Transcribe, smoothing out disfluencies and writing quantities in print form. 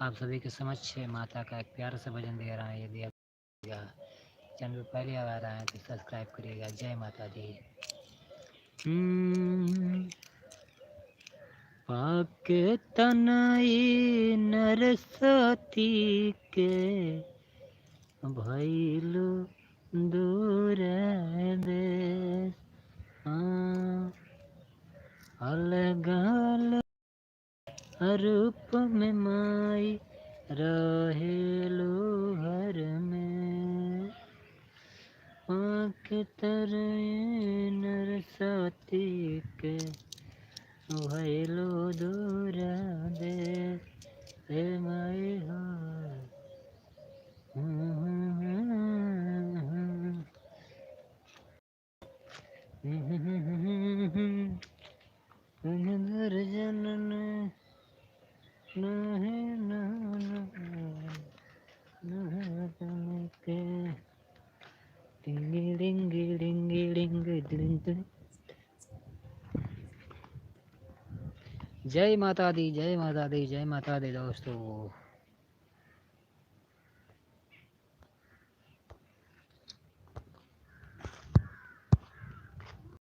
आप सभी के समक्ष माता का एक प्यारा सा भजन दे रहा है। यदि आप चैनल पर पहले आ रहा है तो सब्सक्राइब करिएगा। जय माता दी। पाके तनई नरसती के भैलू दूर देश। अलग रूप में माई रहेलू हर में। पाके तनई नरसती के भैलू दूर देश। हे माई हो जनन के डिंगी डिंगी डिंगी डिंगी डिंगी। जय माता दी, जय माता दी, जय माता दी दोस्तों।